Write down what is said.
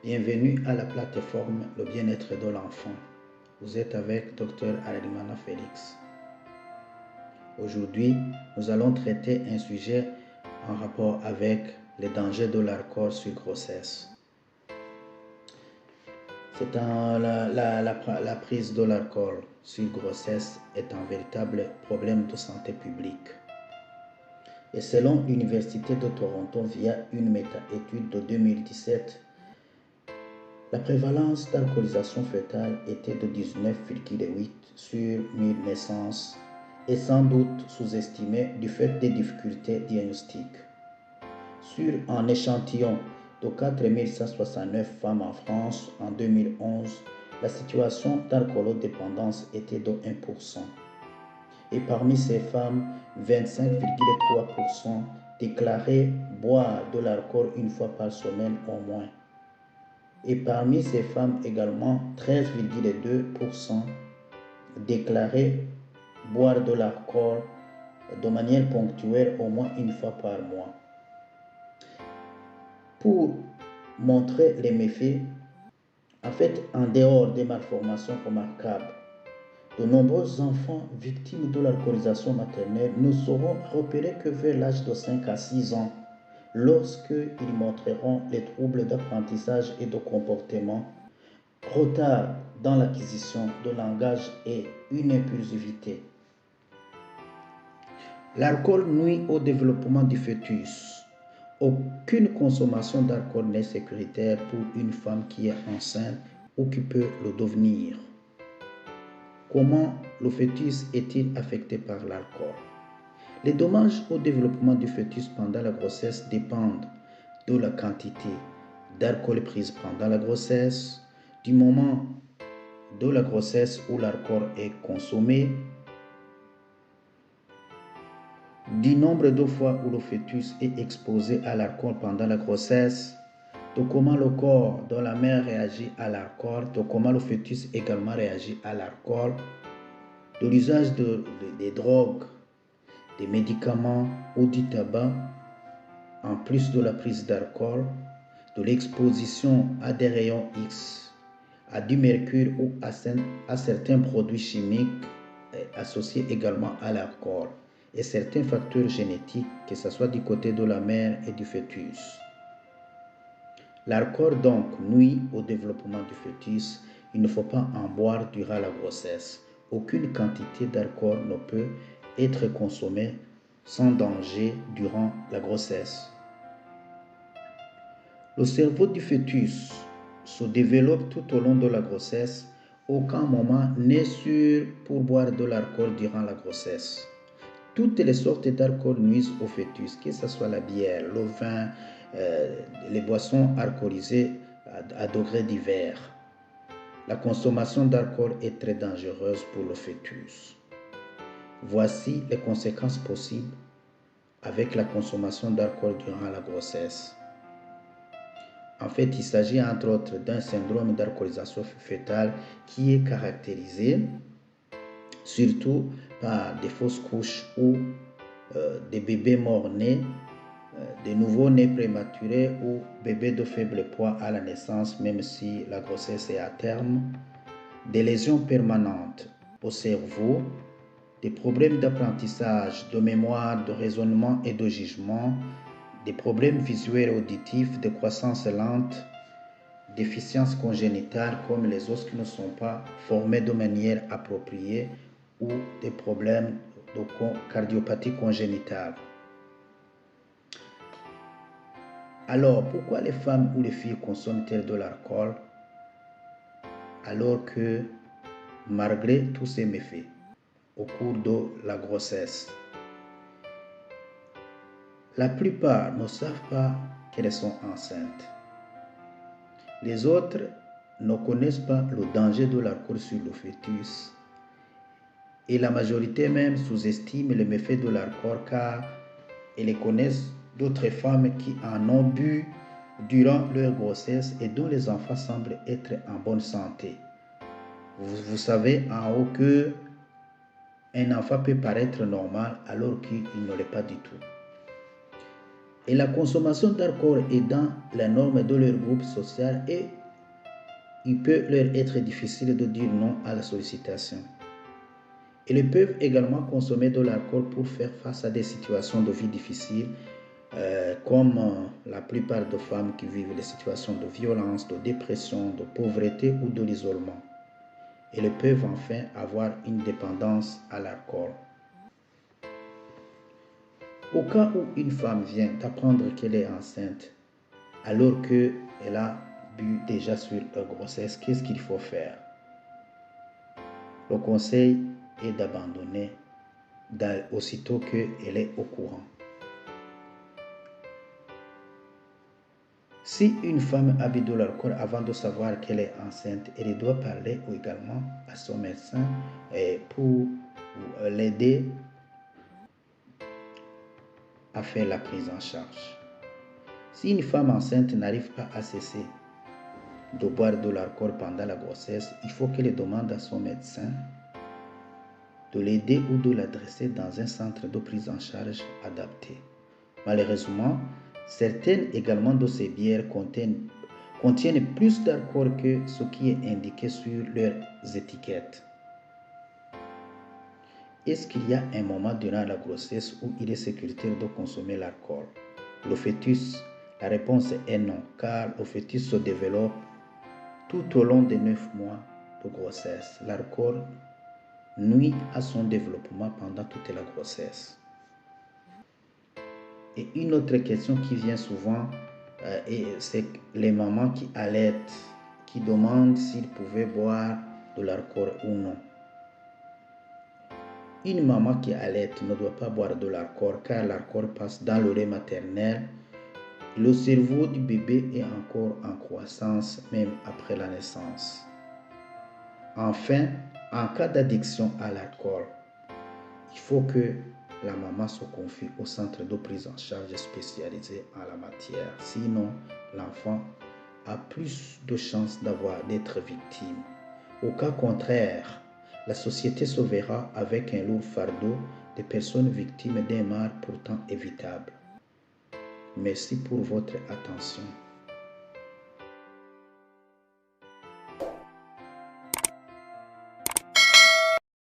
Bienvenue à la plateforme Le bien-être de l'enfant. Vous êtes avec Dr Arimana Félix. Aujourd'hui, nous allons traiter un sujet en rapport avec les dangers de l'alcool sur grossesse. La prise de l'alcool sur grossesse est un véritable problème de santé publique. Et selon l'Université de Toronto, via une méta-étude de 2017, la prévalence d'alcoolisation fœtale était de 19,8 sur 1000 naissances et sans doute sous-estimée du fait des difficultés diagnostiques. Sur un échantillon de 4169 femmes en France en 2011, la situation d'alcoolodépendance était de 1%. Et parmi ces femmes, 25,3% déclaraient boire de l'alcool une fois par semaine au moins. Et parmi ces femmes également, 13,2% déclaraient boire de l'alcool de manière ponctuelle au moins une fois par mois. Pour montrer les méfaits, en fait, en dehors des malformations remarquables, de nombreux enfants victimes de l'alcoolisation maternelle ne seront repérés que vers l'âge de 5 à 6 ans, lorsqu'ils montreront les troubles d'apprentissage et de comportement, retard dans l'acquisition de langage et une impulsivité. L'alcool nuit au développement du fœtus. Aucune consommation d'alcool n'est sécuritaire pour une femme qui est enceinte ou qui peut le devenir. Comment le fœtus est-il affecté par l'alcool? Les dommages au développement du fœtus pendant la grossesse dépendent de la quantité d'alcool prise pendant la grossesse, du moment de la grossesse où l'alcool est consommé, du nombre de fois où le fœtus est exposé à l'alcool pendant la grossesse, de comment le corps de la mère réagit à l'alcool, de comment le fœtus également réagit à l'alcool, de l'usage des drogues, des médicaments ou du tabac, en plus de la prise d'alcool, de l'exposition à des rayons X, à du mercure ou à certains produits chimiques associés également à l'alcool et certains facteurs génétiques, que ce soit du côté de la mère et du fœtus. L'alcool donc nuit au développement du fœtus. Il ne faut pas en boire durant la grossesse. Aucune quantité d'alcool ne peut être consommée sans danger durant la grossesse. Le cerveau du fœtus se développe tout au long de la grossesse. Aucun moment n'est sûr pour boire de l'alcool durant la grossesse. Toutes les sortes d'alcool nuisent au fœtus, que ce soit la bière, le vin, les boissons alcoolisées à degrés divers. La consommation d'alcool est très dangereuse pour le fœtus. Voici les conséquences possibles avec la consommation d'alcool durant la grossesse. En fait, il s'agit entre autres d'un syndrome d'alcoolisation fœtale qui est caractérisé surtout par des fausses couches ou des bébés morts-nés, des nouveaux-nés prématurés ou bébés de faible poids à la naissance, même si la grossesse est à terme, des lésions permanentes au cerveau, des problèmes d'apprentissage, de mémoire, de raisonnement et de jugement, des problèmes visuels et auditifs, de croissance lente, déficiences congénitales comme les os qui ne sont pas formés de manière appropriée ou des problèmes de cardiopathie congénitale. Alors, pourquoi les femmes ou les filles consomment-elles de l'alcool alors que, malgré tous ces méfaits, au cours de la grossesse, la plupart ne savent pas qu'elles sont enceintes. Les autres ne connaissent pas le danger de l'alcool sur le fœtus. Et la majorité même sous-estime les méfaits de l'alcool car elles connaissent d'autres femmes qui en ont bu durant leur grossesse et dont les enfants semblent être en bonne santé. Vous savez en haut que un enfant peut paraître normal alors qu'il ne l'est pas du tout. Et la consommation d'alcool est dans la norme de leur groupe social et il peut leur être difficile de dire non à la sollicitation. Ils peuvent également consommer de l'alcool pour faire face à des situations de vie difficiles, comme la plupart des femmes qui vivent des situations de violence, de dépression, de pauvreté ou de l'isolement. Ils peuvent enfin avoir une dépendance à l'alcool. Au cas où une femme vient d'apprendre qu'elle est enceinte, alors qu'elle a bu déjà sur la grossesse, qu'est-ce qu'il faut faire? Le conseil est d'abandonner aussitôt qu'elle est au courant. Si une femme a bu de l'alcool avant de savoir qu'elle est enceinte, elle doit parler également à son médecin pour l'aider à faire la prise en charge. Si une femme enceinte n'arrive pas à cesser de boire de l'alcool pendant la grossesse, il faut qu'elle demande à son médecin de l'aider ou de l'adresser dans un centre de prise en charge adapté. Malheureusement, certaines également de ces bières contiennent plus d'alcool que ce qui est indiqué sur leurs étiquettes. Est-ce qu'il y a un moment durant la grossesse où il est sécuritaire de consommer l'alcool? Le fœtus, la réponse est non, car le fœtus se développe tout au long des 9 mois de grossesse. L'alcool nuit à son développement pendant toute la grossesse. Et une autre question qui vient souvent, c'est les mamans qui allaitent, qui demandent s'ils pouvaient boire de l'alcool ou non. Une maman qui allaite ne doit pas boire de l'alcool car l'alcool passe dans le lait maternel. Le cerveau du bébé est encore en croissance même après la naissance. Enfin, en cas d'addiction à l'alcool, il faut que la maman se confie au centre de prise en charge spécialisé en la matière. Sinon, l'enfant a plus de chances d'être victime. Au cas contraire, la société se verra avec un lourd fardeau de personnes victimes d'un mal pourtant évitable. Merci pour votre attention.